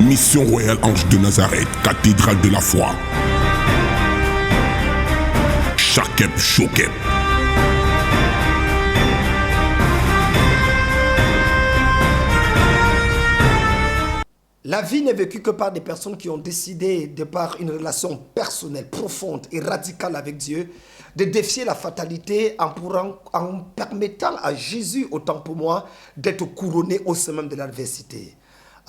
Mission Royale Ange de Nazareth, cathédrale de la foi. Chakep Chokep. La vie n'est vécue que par des personnes qui ont décidé, de par une relation personnelle, profonde et radicale avec Dieu, de défier la fatalité en permettant à Jésus, autant pour moi, d'être couronné au sommet de l'adversité.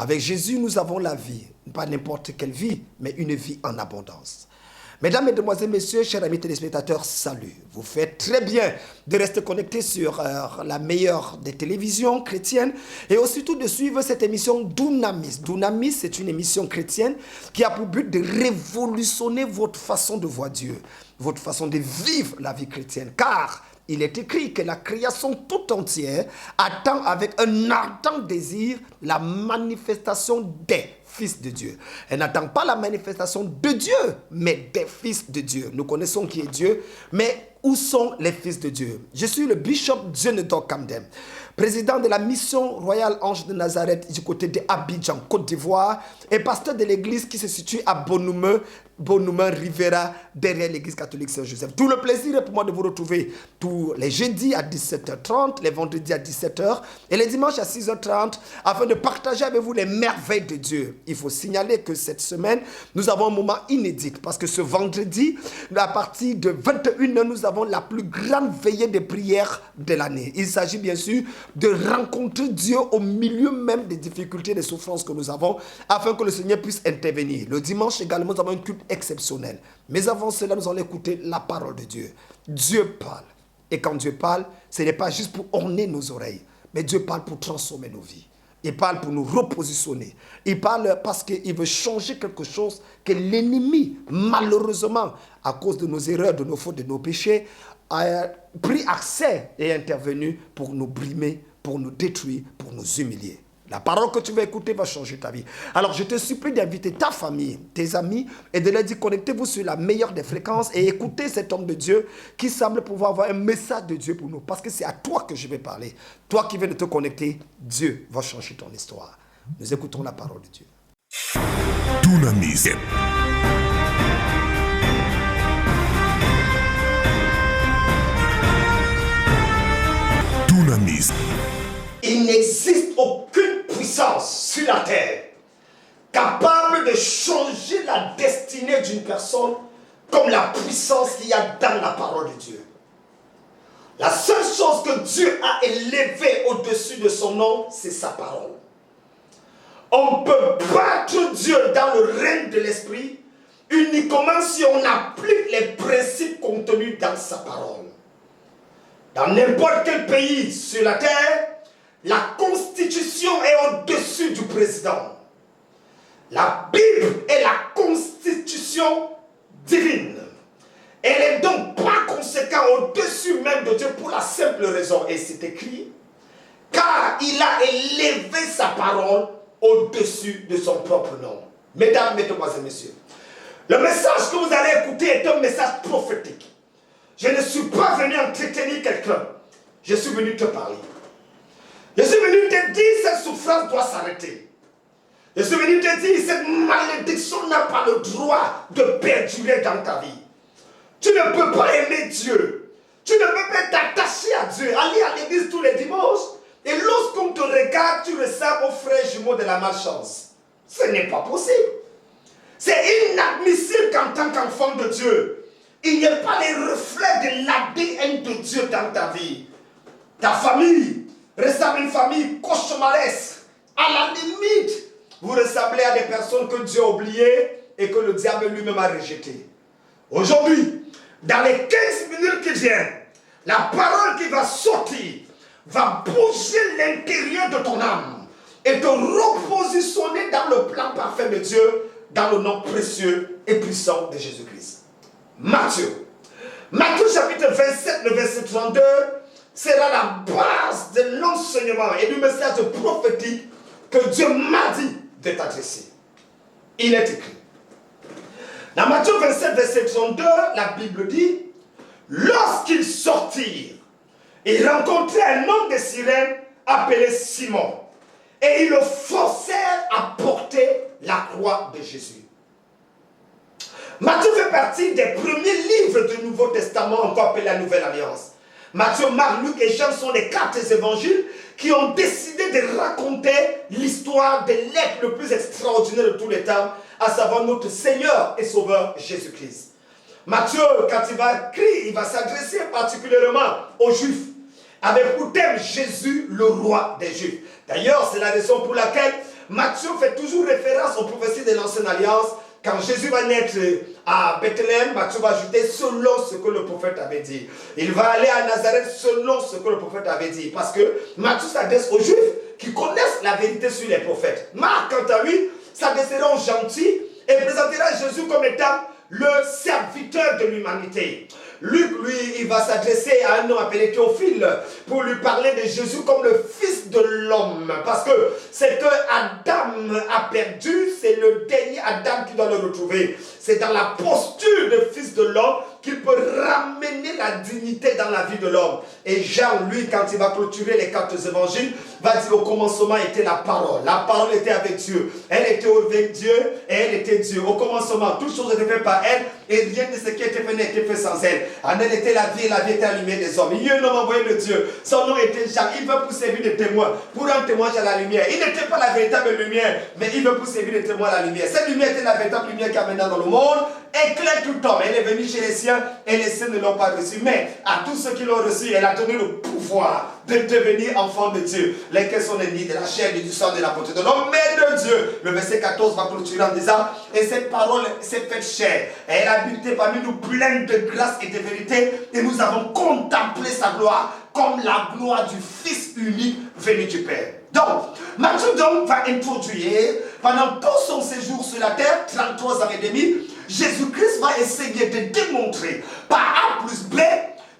Avec Jésus, nous avons la vie, pas n'importe quelle vie, mais une vie en abondance. Mesdames, Mesdemoiselles, Messieurs, chers amis téléspectateurs, salut. Vous faites très bien de rester connectés sur la meilleure des télévisions chrétiennes et aussi tout de suivre cette émission Dunamis. Dunamis, c'est une émission chrétienne qui a pour but de révolutionner votre façon de voir Dieu, votre façon de vivre la vie chrétienne. Car il est écrit que la création tout entière attend avec un ardent désir la manifestation des fils de Dieu. Elle n'attend pas la manifestation de Dieu, mais des fils de Dieu. Nous connaissons qui est Dieu, mais où sont les fils de Dieu? Je suis le bishop Djenedor Kamdem, président de la mission Royale Ange de Nazareth du côté de Abidjan, Côte d'Ivoire, et pasteur de l'église qui se situe à Bonoumen Rivera, derrière l'église catholique Saint-Joseph. Tout le plaisir est pour moi de vous retrouver tous les jeudis à 17h30, les vendredis à 17h et les dimanches à 6h30 afin de partager avec vous les merveilles de Dieu. Il faut signaler que cette semaine, nous avons un moment inédit parce que ce vendredi, à partir de 21h, nous avons la plus grande veillée de prière de l'année. Il s'agit bien sûr de rencontrer Dieu au milieu même des difficultés, des souffrances que nous avons afin que le Seigneur puisse intervenir. Le dimanche également, nous avons un culte exceptionnel. Mais avant cela, nous allons écouter la parole de Dieu. Dieu parle. Et quand Dieu parle, ce n'est pas juste pour orner nos oreilles, mais Dieu parle pour transformer nos vies. Il parle pour nous repositionner. Il parle parce qu'il veut changer quelque chose que l'ennemi, malheureusement, à cause de nos erreurs, de nos fautes, de nos péchés, a pris accès et est intervenu pour nous brimer, pour nous détruire, pour nous humilier. La parole que tu vas écouter va changer ta vie. Alors je te supplie d'inviter ta famille, tes amis et de leur dire connectez-vous sur la meilleure des fréquences et écoutez cet homme de Dieu qui semble pouvoir avoir un message de Dieu pour nous. Parce que c'est à toi que je vais parler. Toi qui viens de te connecter, Dieu va changer ton histoire. Nous écoutons la parole de Dieu. Dunamis. Dunamis. Il n'existe aucune puissance sur la terre capable de changer la destinée d'une personne comme la puissance qu'il y a dans la parole de Dieu. La seule chose que Dieu a élevée au-dessus de son nom, c'est sa parole. On peut battre Dieu dans le règne de l'esprit uniquement si on applique les principes contenus dans sa parole. Dans n'importe quel pays sur la terre, la constitution est au-dessus du président. La Bible est la constitution divine. Elle est donc par conséquent au-dessus même de Dieu pour la simple raison, et c'est écrit, car il a élevé sa parole au-dessus de son propre nom. Mesdames, Mesdemoiselles, Messieurs, le message que vous allez écouter est un message prophétique. Je ne suis pas venu entretenir quelqu'un, je suis venu te parler. Je suis venu te dire cette souffrance doit s'arrêter. Je suis venu te dire cette malédiction n'a pas le droit de perdurer dans ta vie. Tu ne peux pas aimer Dieu. Tu ne peux pas t'attacher à Dieu. Aller à l'église tous les dimanches. Et lorsqu'on te regarde, tu ressens au frère jumeau de la malchance. Ce n'est pas possible. C'est inadmissible qu'en tant qu'enfant de Dieu, il n'y ait pas les reflets de l'ADN de Dieu dans ta vie. Ta famille ressemble à une famille cauchemaresque. À la limite, vous ressemblez à des personnes que Dieu a oubliées et que le diable lui-même a rejetées. Aujourd'hui, dans les 15 minutes qui viennent, la parole qui va sortir va bouger l'intérieur de ton âme et te repositionner dans le plan parfait de Dieu, dans le nom précieux et puissant de Jésus-Christ. Matthieu chapitre 27, le verset 32, sera la base de l'enseignement et du message prophétique que Dieu m'a dit de t'adresser. Il est écrit. Dans Matthieu 27, verset 32, la Bible dit, lorsqu'ils sortirent, ils rencontrèrent un homme de Cyrène appelé Simon. Et ils le forcèrent à porter la croix de Jésus. Matthieu fait partie des premiers livres du Nouveau Testament, encore appelé la Nouvelle Alliance. Matthieu, Marc, Luc et Jean sont les 4 évangiles qui ont décidé de raconter l'histoire de l'être le plus extraordinaire de tous les temps, à savoir notre Seigneur et Sauveur Jésus-Christ. Matthieu, quand il va écrire, il va s'adresser particulièrement aux Juifs, avec pour thème Jésus, le roi des Juifs. D'ailleurs, c'est la raison pour laquelle Matthieu fait toujours référence aux prophéties de l'Ancienne Alliance. Quand Jésus va naître à Bethléem, Matthieu va ajouter selon ce que le prophète avait dit. Il va aller à Nazareth selon ce que le prophète avait dit. Parce que Matthieu s'adresse aux Juifs qui connaissent la vérité sur les prophètes. Marc, quant à lui, s'adressera aux gentils et présentera Jésus comme étant le serviteur de l'humanité. Luc, lui, il va s'adresser à un homme appelé Théophile pour lui parler de Jésus comme le Fils de l'homme. Parce que ce que Adam a perdu, c'est le dernier Adam qui doit le retrouver. C'est dans la posture de Fils de l'homme qu'il peut ramener la dignité dans la vie de l'homme. Et Jean, lui, quand il va clôturer les 4 évangiles, va dire au commencement était la parole. La parole était avec Dieu. Elle était avec Dieu et elle était Dieu. Au commencement, toutes choses étaient faites par elle et rien de ce qui était fait n'était fait sans elle. En elle était la vie et la vie était la lumière des hommes. Il y a un homme envoyé de Dieu. Son nom était Jean. Il veut pour servir de témoin, pour rendre témoignage à la lumière. Il n'était pas la véritable lumière, mais il veut pour servir de témoin à la lumière. Cette lumière était la véritable lumière qui amena dans le monde, éclaire tout homme. Elle est venue chez les siens et les siens ne l'ont pas reçu. Mais à tous ceux qui l'ont reçu, elle a donné le pouvoir de devenir enfants de Dieu. Lesquels sont les nids de la chair et du sang de la beauté de l'homme, mais de Dieu. Le verset 14 va clôturer en disant, et cette parole s'est faite chair. Et elle a habité parmi nous pleine de grâce et de vérité. Et nous avons contemplé sa gloire comme la gloire du Fils unique venu du Père. Donc, Matthieu donc va introduire, pendant tout son séjour sur la terre, 33 ans et demi, Jésus-Christ va essayer de démontrer par A plus B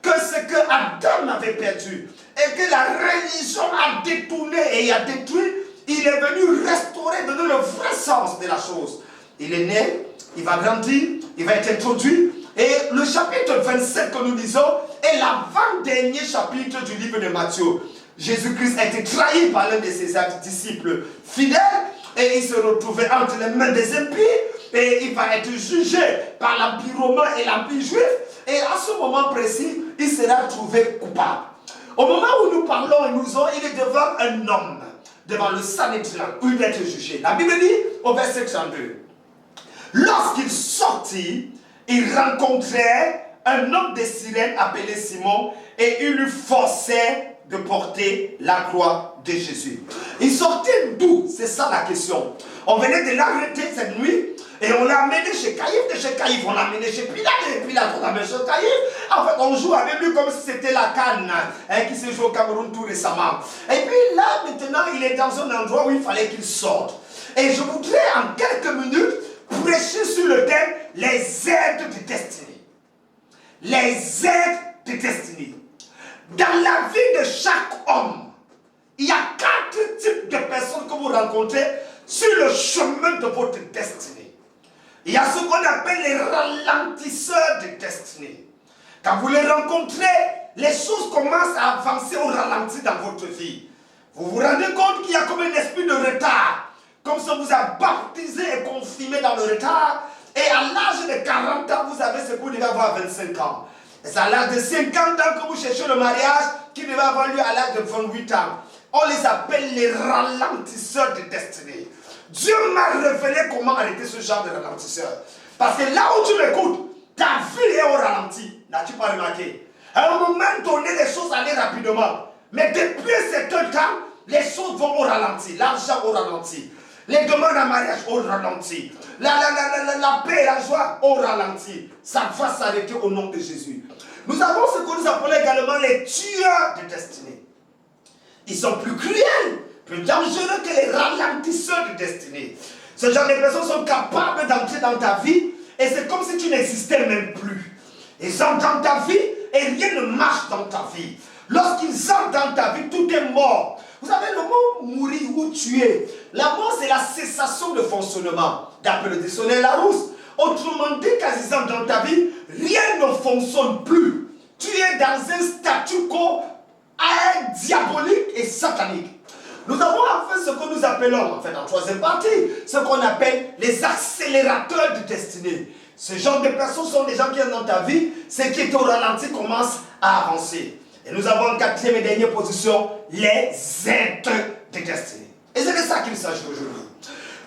que ce que Adam avait perdu et que la religion a détourné et a détruit, il est venu restaurer, donner le vrai sens de la chose. Il est né, il va grandir, il va être introduit. Et le chapitre 27 que nous lisons est l'avant-dernier chapitre du livre de Matthieu. Jésus-Christ a été trahi par l'un de ses disciples fidèles et il se retrouvait entre les mains des impies et il va être jugé par l'empire romain et l'empire juif. Et à ce moment précis, il sera trouvé coupable. Au moment où nous parlons et nous disons, il est devant un homme, devant le Sanhédrin, où il va être jugé. La Bible dit au verset 32, lorsqu'il sortit, il rencontrait un homme de Cyrène appelé Simon et il lui forçait de porter la croix de Jésus. Il sortait d'où? C'est ça la question. On venait de l'arrêter cette nuit et on l'a amené chez Caïphe. De chez Caïphe, on l'a amené chez Pilate. Et Pilate, on l'a amené chez Caïphe. En fait, on joue avec lui comme si c'était la canne qui se joue au Cameroun tout récemment. Et puis là, maintenant, il est dans un endroit où il fallait qu'il sorte. Et je voudrais en quelques minutes prêcher sur le thème les aides de destinée. Les aides de destinée. Dans la vie de chaque homme, il y a 4 types de personnes que vous rencontrez sur le chemin de votre destinée. Il y a ce qu'on appelle les ralentisseurs de destinée. Quand vous les rencontrez, les choses commencent à avancer au ralenti dans votre vie. Vous vous rendez compte qu'il y a comme un esprit de retard. Comme si on vous a baptisé et confirmé dans le retard. Et à l'âge de 40 ans, vous avez ce que vous devez avoir à 25 ans. Et c'est à l'âge de 50 ans que vous cherchez le mariage qui devait avoir lieu à l'âge de 28 ans. On les appelle les ralentisseurs de destinée. Dieu m'a révélé comment arrêter ce genre de ralentisseur. Parce que là où tu m'écoutes, ta vie est au ralenti. N'as-tu pas remarqué? À un moment donné, les choses allaient rapidement. Mais depuis un certain temps, les choses vont au ralenti. L'argent au ralenti. Les demandes en mariage au ralenti. La paix et la joie au ralenti. Ça va s'arrêter au nom de Jésus. Nous avons ce que nous appelons également les tueurs de destinée. Ils sont plus cruels, plus dangereux que les ralentisseurs de destinée. Ce genre de personnes sont capables d'entrer dans ta vie et c'est comme si tu n'existais même plus. Ils entrent dans ta vie et rien ne marche dans ta vie. Lorsqu'ils entrent dans ta vie, tout est mort. Vous savez, le mot mourir ou tuer, la mort c'est la cessation de fonctionnement. D'après le dictionnaire Larousse. Autrement dit, quand ils entrent dans ta vie, rien ne fonctionne plus. Tu es dans un statu quo diabolique et satanique. Nous avons enfin ce que nous appelons, en fait, en troisième partie, ce qu'on appelle les accélérateurs de destinée. Ce genre de personnes sont des gens qui sont dans ta vie, ce qui est au ralenti commence à avancer. Et nous avons en quatrième et dernière position, les aides de destinée. Et c'est de ça qu'il s'agit aujourd'hui.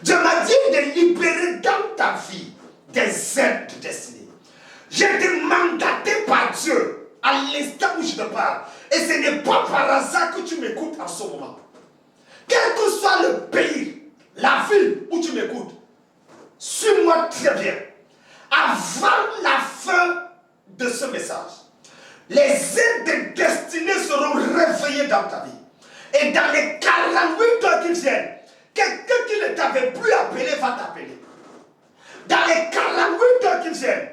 Dieu m'a dit de libérer dans ta vie des aides de destinée. J'ai été mandaté par Dieu à l'instant où je te parle. Et ce n'est pas par hasard que tu m'écoutes en ce moment. Quel que soit le pays, la ville où tu m'écoutes, suis-moi très bien. Avant la fin de ce message, les aides de destinée seront réveillées dans ta vie. Et dans les 48 heures qui viennent, quelqu'un qui ne t'avait plus appelé va t'appeler. Dans les 48 heures qui viennent,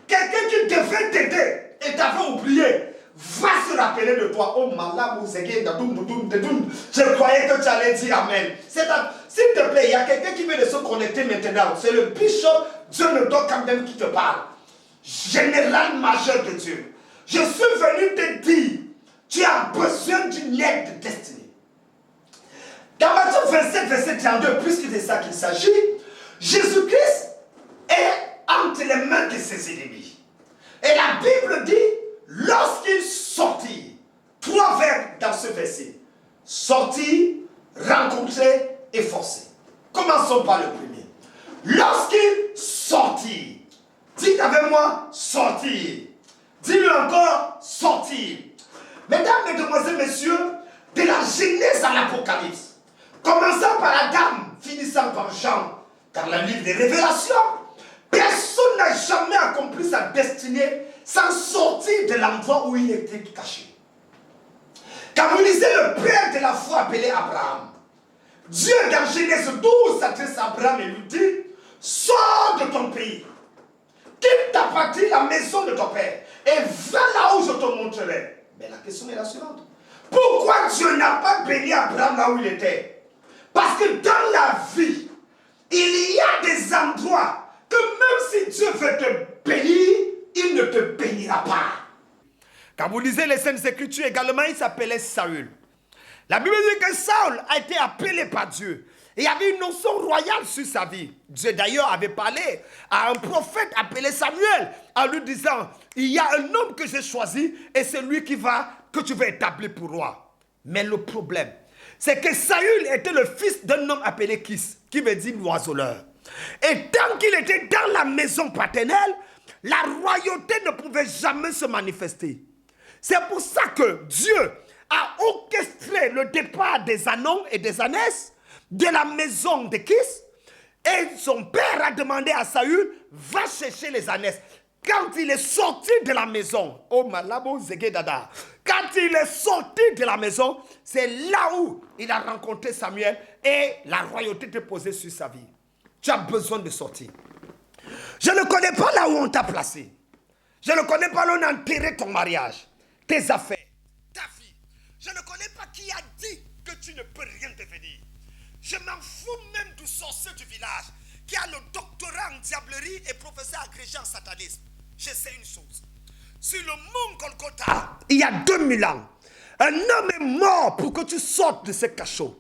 quelqu'un qui devait t'aider et t'avait oublié va se rappeler de toi. Oh malam, je croyais que tu allais dire Amen. S'il te plaît, il y a quelqu'un qui vient de se connecter maintenant. C'est le bishop Dieu ne doit quand même qui te parle. Général majeur de Dieu. Je suis venu te dire, tu as besoin d'une aide de destinée. Dans Matthieu 27, verset 32, puisque c'est ça qu'il s'agit, Jésus-Christ est entre les mains de ses ennemis. Et la Bible dit, lorsqu'il sortit, trois verbes dans ce verset, sortir, rencontrer et forcer. Commençons par le premier. Lorsqu'il sortit, dites avec moi, sortir. Dis-le encore, sortir. Mesdames, mesdemoiselles, messieurs, de la Genèse à l'Apocalypse, commençant par Adam, finissant par Jean, dans le livre des Révélations, personne n'a jamais accompli sa destinée sans sortir de l'endroit où il était caché. Quand vous lisez le père de la foi appelé Abraham, Dieu dans Genèse 12 s'adresse à Abraham et lui dit, sors de ton pays, quitte ta patrie, la maison de ton père, et va là où je te montrerai. Mais la question est la suivante. Pourquoi Dieu n'a pas béni Abraham là où il était? Parce que dans la vie, il y a des endroits que même si Dieu veut te bénir, il ne te bénira pas. Quand vous lisez les Saintes Écritures également, il s'appelait Saül. La Bible dit que Saül a été appelé par Dieu. Et il y avait une notion royale sur sa vie. Dieu d'ailleurs avait parlé à un prophète appelé Samuel en lui disant, il y a un homme que j'ai choisi et c'est lui que tu vas établir pour roi. Mais le problème, c'est que Saül était le fils d'un homme appelé Kis, qui veut dire l'oiseleur. Et tant qu'il était dans la maison paternelle, la royauté ne pouvait jamais se manifester. C'est pour ça que Dieu a orchestré le départ des Anons et des Anès de la maison de Kis. Et son père a demandé à Saül, va chercher les Anès. Quand il est sorti de la maison, oh malabo zegedada, quand il est sorti de la maison, c'est là où il a rencontré Samuel et la royauté était posée sur sa vie. Tu as besoin de sortir. Je ne connais pas là où on t'a placé. Je ne connais pas là où on a enterré ton mariage, tes affaires, ta vie. Je ne connais pas qui a dit que tu ne peux rien devenir. Je m'en fous même du sorcier du village qui a le doctorat en diablerie et professeur agrégé en satanisme. Je sais une chose. Sur le mont Golgotha, il y a 2000 ans, un homme est mort pour que tu sortes de ce cachot.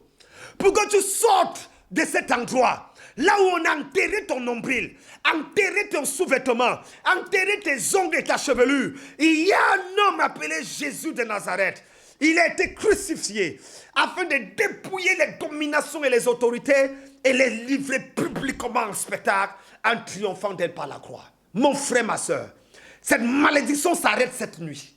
Pour que tu sortes de cet endroit. Là où on a enterré ton nombril, enterré ton sous-vêtement, enterré tes ongles et ta chevelure. Il y a un homme appelé Jésus de Nazareth. Il a été crucifié afin de dépouiller les dominations et les autorités et les livrer publiquement en spectacle en triomphant d'elle par la croix. Mon frère, ma soeur, cette malédiction s'arrête cette nuit.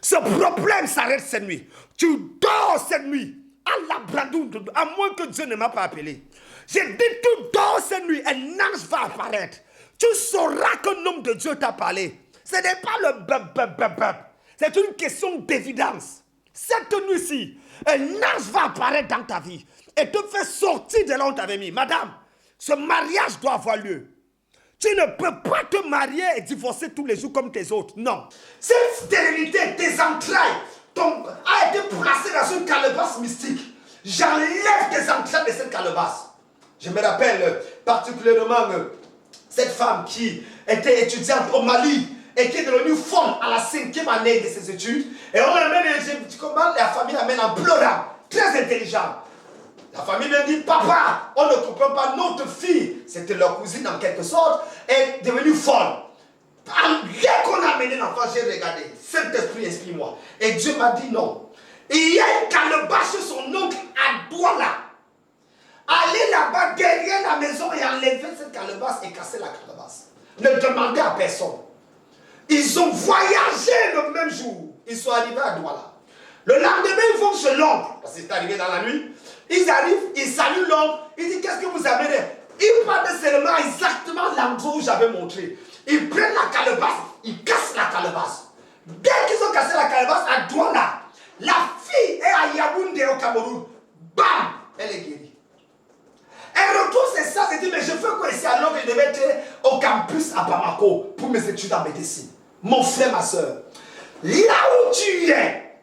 Ce problème s'arrête cette nuit. Tu dors cette nuit. À moins que Dieu ne m'a pas appelé. J'ai dit, tu dors cette nuit, un ange va apparaître. Tu sauras qu'un homme de Dieu t'a parlé. Ce n'est pas le bub. C'est une question d'évidence. Cette nuit-ci, un ange va apparaître dans ta vie et te faire sortir de là où on t'avait mis. Madame, ce mariage doit avoir lieu. Tu ne peux pas te marier et divorcer tous les jours comme tes autres. Non. Cette stérilité, tes entrailles, a été placée dans une calebasse mystique. J'enlève tes entrailles de cette calebasse. Je me rappelle particulièrement cette femme qui était étudiante au Mali et qui est devenue folle à la 5e année de ses études. Et on l'amène, comment la famille l'amène en pleurant, très intelligent. La famille vient dire, papa, on ne comprend pas, notre fille, c'était leur cousine en quelque sorte, est devenue folle. Dès qu'on a amené l'enfant, j'ai regardé, Saint-Esprit, explique-moi. Et Dieu m'a dit non. Il y a une calebasse chez son oncle à Douala. Allez là-bas derrière la maison et enlever cette calebasse et casser la calebasse. Ne demandez à personne. Ils ont voyagé le même jour. Ils sont arrivés à Douala. Le lendemain, ils vont chez l'oncle, parce que c'est arrivé dans la nuit. Ils arrivent, ils saluent l'oncle. Ils disent, qu'est-ce que vous amenez? Ils parlent seulement exactement l'endroit où j'avais montré. Ils prennent la calebasse, ils cassent la calebasse. Dès qu'ils ont cassé la calebasse à Douala, la fille est à Yaoundé au Cameroun. Bam! Elle est guérie. Elle retourne ses sœurs et dit, mais je fais quoi ici alors que je devais être au campus à Bamako pour mes études en médecine. Mon frère, ma soeur, là où tu es,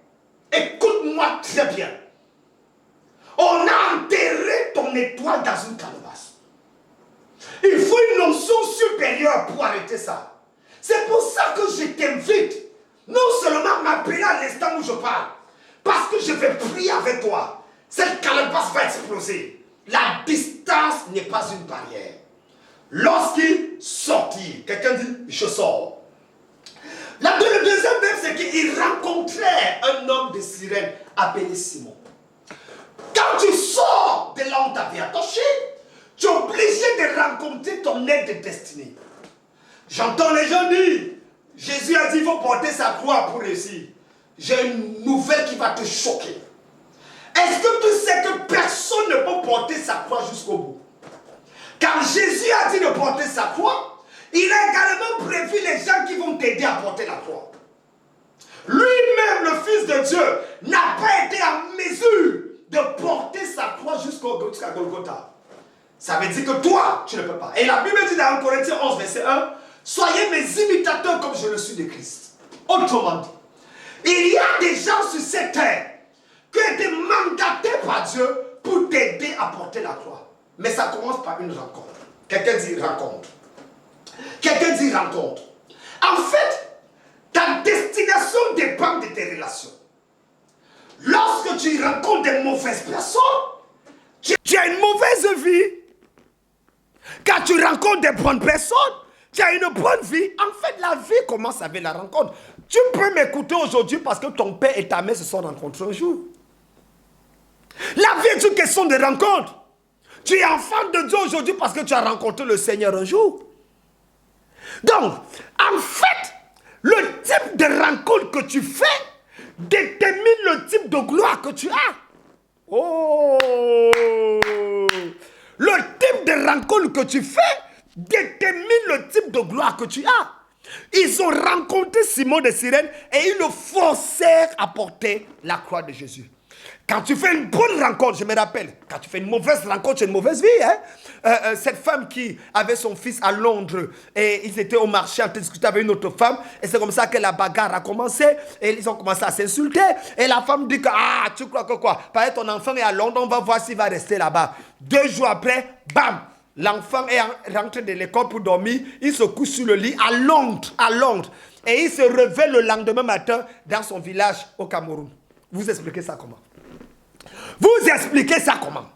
écoute-moi très bien. On a enterré ton étoile dans une calebasse. Il faut une notion supérieure pour arrêter ça. C'est pour ça que je t'invite, non seulement m'appeler à l'instant où je parle, parce que je vais prier avec toi. Cette calebasse va exploser. La distance n'est pas une barrière. Lorsqu'il sortit, quelqu'un dit, je sors. Le deuxième verbe, c'est qu'il rencontrait un homme de Cyrène appelé Simon. Quand tu sors de là où tu avais attaché, tu es obligé de rencontrer ton aide destinée. J'entends les gens dire, Jésus a dit, il faut porter sa croix pour réussir. J'ai une nouvelle qui va te choquer. Est-ce que tu sais que personne ne peut porter sa croix jusqu'au bout? Quand Jésus a dit de porter sa croix, il a également prévu les gens qui vont t'aider à porter la croix. Lui-même, le Fils de Dieu, n'a pas été en mesure de porter sa croix jusqu'à Golgotha. Ça veut dire que toi, tu ne peux pas. Et la Bible dit dans Corinthiens 11, verset 1, soyez mes imitateurs comme je le suis de Christ. Autrement dit, il y a des gens sur cette terre qui ont été mandatés par Dieu pour t'aider à porter la croix. Mais ça commence par une rencontre. Quelqu'un dit rencontre. Quelqu'un dit rencontre. En fait, ta destination dépend de tes relations. Lorsque tu rencontres des mauvaises personnes, tu as une mauvaise vie. Quand tu rencontres des bonnes personnes, tu as une bonne vie. En fait, la vie commence avec la rencontre. Tu peux m'écouter aujourd'hui parce que ton père et ta mère se sont rencontrés un jour. La vie est une question de rencontre. Tu es enfant de Dieu aujourd'hui parce que tu as rencontré le Seigneur un jour. Donc, en fait, le type de rencontre que tu fais détermine le type de gloire que tu as. Oh! Le type de rencontre que tu fais détermine le type de gloire que tu as. Ils ont rencontré Simon de Cyrène et ils le forcèrent à porter la croix de Jésus. Quand tu fais une bonne rencontre, je me rappelle, quand tu fais une mauvaise rencontre, tu as une mauvaise vie. Hein? Cette femme qui avait son fils à Londres et ils étaient au marché en train de discuter avec une autre femme et c'est comme ça que la bagarre a commencé et ils ont commencé à s'insulter et la femme dit que tu crois que quoi? Pareil, ton enfant est à Londres, on va voir s'il va rester là-bas. 2 jours après, bam! L'enfant est rentré de l'école pour dormir, il se couche sur le lit à Londres. Et il se réveille le lendemain matin dans son village au Cameroun. Vous expliquez ça comment? Vous expliquez ça comment?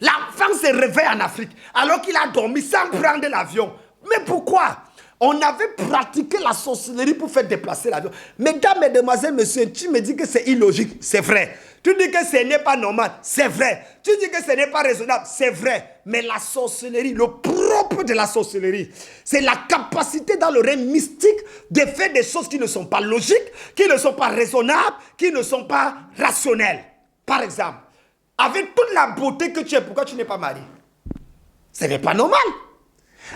L'enfant se réveille en Afrique alors qu'il a dormi sans prendre l'avion. Mais pourquoi? On avait pratiqué la sorcellerie pour faire déplacer l'avion. Mesdames, mesdemoiselles, messieurs, tu me dis que c'est illogique, c'est vrai. Tu dis que ce n'est pas normal, c'est vrai. Tu dis que ce n'est pas raisonnable, c'est vrai. Mais la sorcellerie, le propre de la sorcellerie, c'est la capacité dans le règne mystique de faire des choses qui ne sont pas logiques, qui ne sont pas raisonnables, qui ne sont pas rationnelles. Par exemple, avec toute la beauté que tu es, pourquoi tu n'es pas marié? Ce n'est pas normal.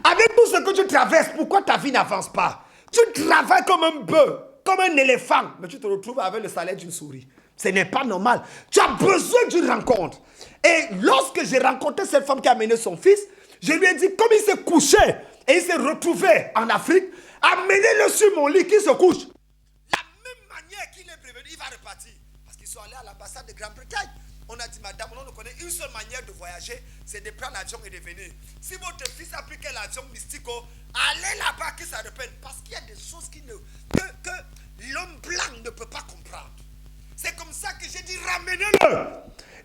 Avec tout ce que tu traverses, pourquoi ta vie n'avance pas? Tu travailles comme un bœuf, comme un éléphant, mais tu te retrouves avec le salaire d'une souris. Ce n'est pas normal. Tu as besoin d'une rencontre. Et lorsque j'ai rencontré cette femme qui a amené son fils, je lui ai dit, comme il s'est couché et il s'est retrouvé en Afrique, amenez-le sur mon lit qu'il se couche. La même manière qu'il est prévenu, il va repartir. Parce qu'ils sont allés à l'ambassade de Grande-Bretagne. On a dit, madame, on connaît une seule manière de voyager, c'est de prendre l'avion et de venir. Si votre fils a pris l'avion mystico, allez là-bas qu'il s'arrête. Parce qu'il y a des choses que l'homme blanc ne peut pas comprendre. C'est comme ça que j'ai dit, ramenez-le.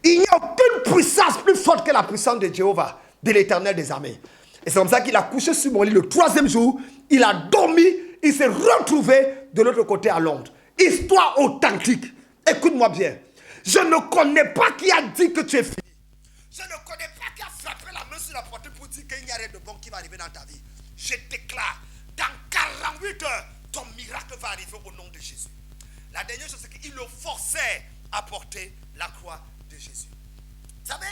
Il n'y a aucune puissance plus forte que la puissance de Jéhovah, de l'Éternel des armées. Et c'est comme ça qu'il a couché sur mon lit le 3e jour. Il a dormi, il s'est retrouvé de l'autre côté à Londres. Histoire authentique. Écoute-moi bien. Je ne connais pas qui a dit que tu es fini. Je ne connais pas qui a frappé la main sur la poitrine pour dire qu'il n'y a rien de bon qui va arriver dans ta vie. Je déclare, dans 48 heures, ton miracle va arriver au nom de Jésus. La dernière chose, c'est qu'il le forçait à porter la croix de Jésus. Vous savez,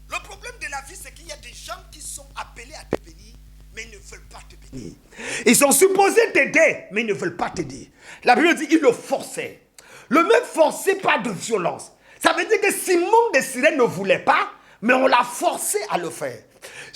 le problème de la vie, c'est qu'il y a des gens qui sont appelés à te bénir, mais ils ne veulent pas te bénir. Ils sont supposés t'aider, mais ils ne veulent pas t'aider. La Bible dit qu'il le forçait. Le même forcé, pas de violence. Ça veut dire que Simon de Cyrène ne voulait pas, mais on l'a forcé à le faire.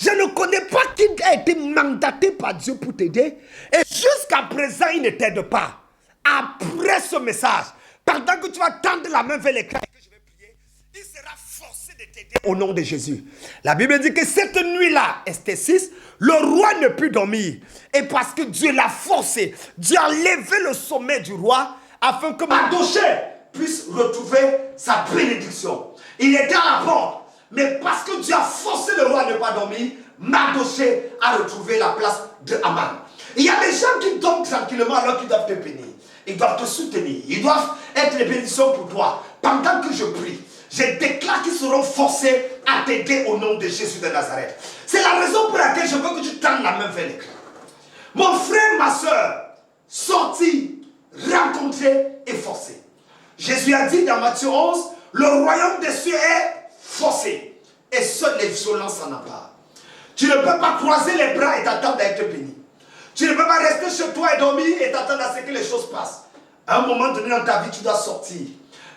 Je ne connais pas qui a été mandaté par Dieu pour t'aider, et jusqu'à présent, il ne t'aide pas. Après ce message, pendant que tu vas tendre la main vers l'écran et que je vais prier, il sera forcé de t'aider au nom de Jésus. La Bible dit que cette nuit-là, Esther 6, le roi ne put dormir. Et parce que Dieu l'a forcé, Dieu a levé le sommet du roi afin que Mardochée puisse retrouver sa bénédiction. Il était à la porte, mais parce que Dieu a forcé le roi à ne pas dormir, Mardochée a retrouvé la place de Haman. Il y a des gens qui dorment tranquillement alors qu'ils doivent te bénir. Ils doivent te soutenir. Ils doivent être les bénédictions pour toi. Pendant que je prie, je déclare qu'ils seront forcés à t'aider au nom de Jésus de Nazareth. C'est la raison pour laquelle je veux que tu tendes la main vers l'écran. Mon frère, ma soeur, sorti, rencontré et forcé. Jésus a dit dans Matthieu 11, le royaume des cieux est forcé. Et seules les violences en emparent. Tu ne peux pas croiser les bras et t'attendre à être béni. Tu ne peux pas rester chez toi et dormir et t'attendre à ce que les choses passent. À un moment donné dans ta vie, tu dois sortir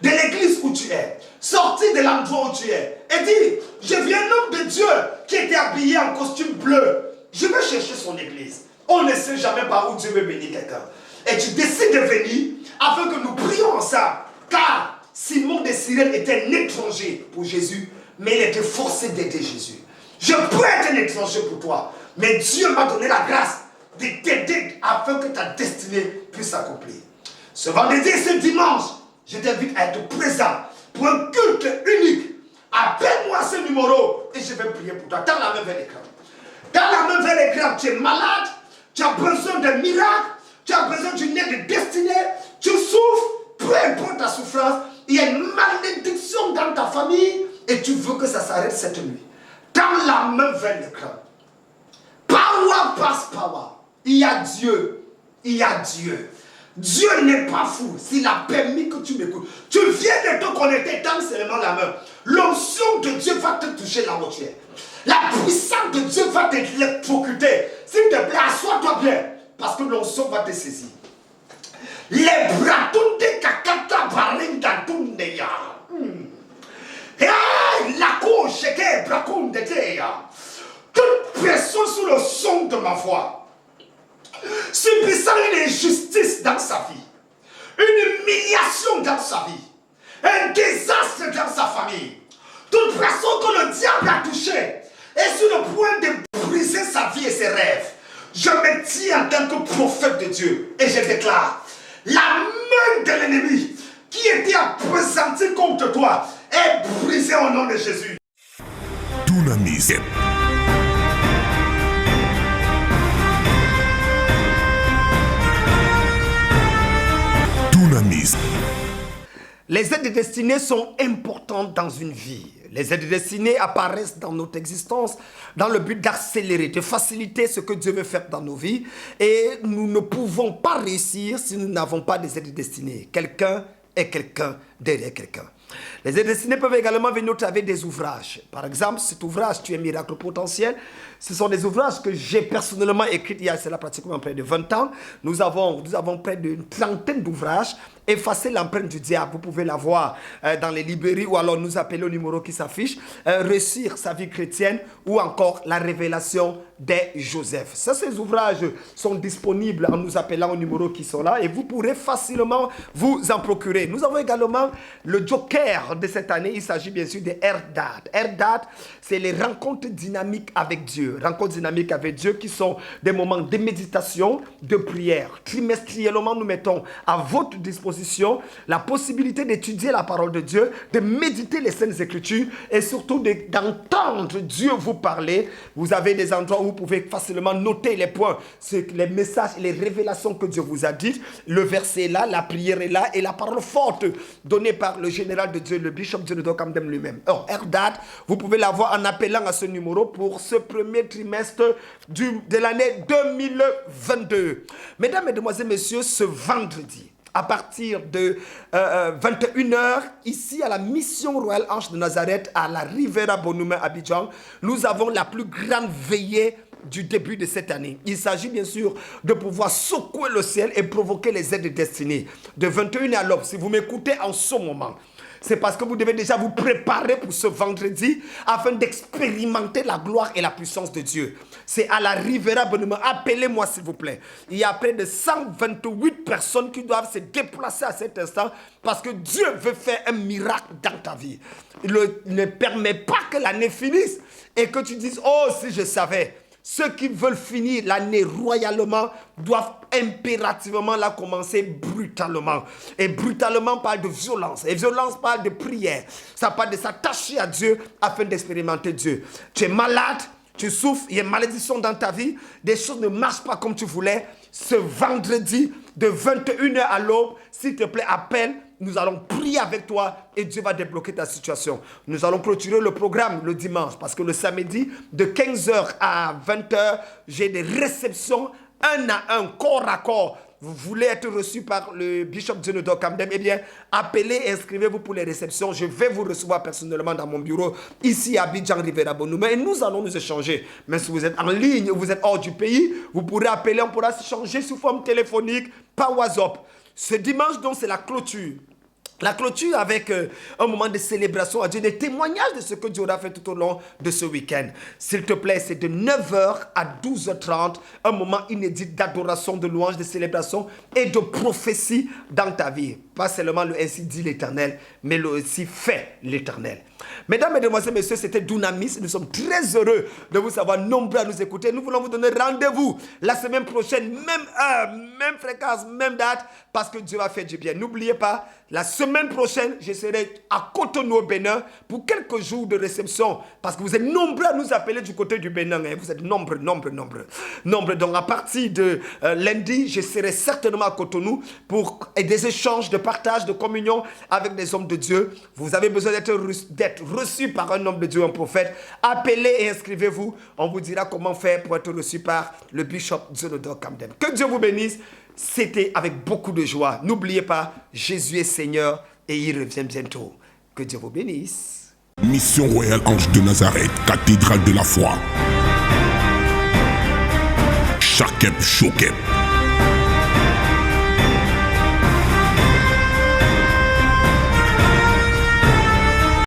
de l'église où tu es. Sortir de l'endroit où tu es. Et dire, je viens un homme de Dieu qui était habillé en costume bleu. Je vais chercher son église. On ne sait jamais par où Dieu veut bénir quelqu'un. Et tu décides de venir afin que nous prions ensemble. Car Simon de Cyrène était un étranger pour Jésus, mais il était forcé d'aider Jésus. Je peux être un étranger pour toi, mais Dieu m'a donné la grâce de t'aider afin que ta destinée puisse s'accomplir. Ce vendredi et ce dimanche, je t'invite à être présent pour un culte unique. Appelle-moi ce numéro et je vais prier pour toi. Tends la main vers l'écran. Tends la main vers l'écran. Tu es malade, tu as besoin d'un miracle, tu as besoin d'une aide de destinée, tu souffres, peu importe ta souffrance, il y a une malédiction dans ta famille et tu veux que ça s'arrête cette nuit. Tends la main vers l'écran. Power pass power. Il y a Dieu. Il y a Dieu. Dieu n'est pas fou. S'il a permis que tu m'écoutes. Tu viens de te connecter, tends seulement la main. L'onction de Dieu va te toucher là où tu es. La puissance de Dieu va t'électrocuter. S'il te plaît, assois-toi bien. Parce que l'onction va te saisir. Les bratunde kakata barinda tundeya. La couche que brakunde teya. Toute personne sous le son de ma voix, subissant une injustice dans sa vie, une humiliation dans sa vie, un désastre dans sa famille, toute personne que le diable a touchée est sur le point de briser sa vie et ses rêves. Je me tiens en tant que prophète de Dieu et je déclare, la main de l'ennemi qui était appesantie contre toi est brisée au nom de Jésus. Dunamis. Dunamis. Les aides destinées sont importantes dans une vie. Les aides destinées apparaissent dans notre existence dans le but d'accélérer, de faciliter ce que Dieu veut faire dans nos vies. Et nous ne pouvons pas réussir si nous n'avons pas des aides destinées. Quelqu'un est quelqu'un derrière quelqu'un. Les aides destinées peuvent également venir au travers des ouvrages. Par exemple, cet ouvrage, Tu es miracle potentiel, ce sont des ouvrages que j'ai personnellement écrits il y a cela pratiquement près de 20 ans. Nous avons près d'une trentaine d'ouvrages. Effacer l'empreinte du diable, vous pouvez la voir dans les librairies ou alors nous appeler au numéro qui s'affiche. Réussir sa vie chrétienne ou encore la révélation des Joseph. Ces ouvrages sont disponibles en nous appelant au numéro qui sont là et vous pourrez facilement vous en procurer. Nous avons également le Joker thème de cette année, il s'agit bien sûr de Erdad. Erdad, c'est les rencontres dynamiques avec Dieu. Rencontres dynamiques avec Dieu qui sont des moments de méditation, de prière. Trimestriellement, nous mettons à votre disposition la possibilité d'étudier la parole de Dieu, de méditer les Saintes Écritures et surtout d'entendre Dieu vous parler. Vous avez des endroits où vous pouvez facilement noter les points, les messages et les révélations que Dieu vous a dites. Le verset est là, la prière est là et la parole forte donnée par le général de Dieu, le bishop Jonathan Camden lui-même. Alors, Erdad, vous pouvez l'avoir en appelant à ce numéro pour ce premier trimestre de l'année 2022. Mesdames, Mesdemoiselles, Messieurs, ce vendredi, à partir de 21h, ici à la Mission Royale Ange de Nazareth, à la Riviera Bonhomie Abidjan, nous avons la plus grande veillée du début de cette année. Il s'agit bien sûr de pouvoir secouer le ciel et provoquer les aides destinées. De 21h à l'aube, si vous m'écoutez en ce moment, c'est parce que vous devez déjà vous préparer pour ce vendredi afin d'expérimenter la gloire et la puissance de Dieu. C'est à la Riviera Bonhomie. Appelez-moi s'il vous plaît. Il y a près de 128 personnes qui doivent se déplacer à cet instant parce que Dieu veut faire un miracle dans ta vie. Il ne permet pas que l'année finisse et que tu dises « Oh, si je savais ». Ceux qui veulent finir l'année royalement doivent impérativement la commencer brutalement. Et brutalement parle de violence. Et violence parle de prière. Ça parle de s'attacher à Dieu afin d'expérimenter Dieu. Tu es malade, tu souffres, il y a une malédiction dans ta vie, des choses ne marchent pas comme tu voulais. Ce vendredi, de 21h à l'aube, s'il te plaît, appelle. Nous allons prier avec toi et Dieu va débloquer ta situation. Nous allons clôturer le programme le dimanche parce que le samedi, de 15h à 20h, j'ai des réceptions un à un, corps à corps. Vous voulez être reçu par le bishop Jonathan Camden, eh bien, appelez et inscrivez-vous pour les réceptions. Je vais vous recevoir personnellement dans mon bureau, ici à Abidjan, Riviera Bonhomie, et nous allons nous échanger. Mais si vous êtes en ligne ou vous êtes hors du pays, vous pourrez appeler, on pourra s'échanger sous forme téléphonique, par WhatsApp. Ce dimanche, donc, c'est la clôture. La clôture avec un moment de célébration à Dieu, des témoignages de ce que Dieu aura fait tout au long de ce week-end. S'il te plaît, c'est de 9h à 12h30, un moment inédit d'adoration, de louange, de célébration et de prophétie dans ta vie. Pas seulement le ainsi dit l'Éternel, mais le ainsi fait l'Éternel. Mesdames, Mesdemoiselles, Messieurs, c'était Dunamis. Nous sommes très heureux de vous savoir nombreux à nous écouter. Nous voulons vous donner rendez-vous la semaine prochaine, même heure, même fréquence, même date, parce que Dieu va faire du bien. N'oubliez pas, la semaine prochaine, je serai à Cotonou au Bénin pour quelques jours de réception, parce que vous êtes nombreux à nous appeler du côté du Bénin. Hein. Vous êtes nombreux. Donc à partir de lundi, je serai certainement à Cotonou pour des échanges de partage, de communion avec des hommes de Dieu. Vous avez besoin d'être reçu par un homme de Dieu, un prophète. Appelez et inscrivez-vous. On vous dira comment faire pour être reçu par le bishop Jonathan Camden. Que Dieu vous bénisse. C'était avec beaucoup de joie. N'oubliez pas, Jésus est Seigneur et il revient bientôt. Que Dieu vous bénisse. Mission Royale Ange de Nazareth, cathédrale de la foi. Chakep Chokep.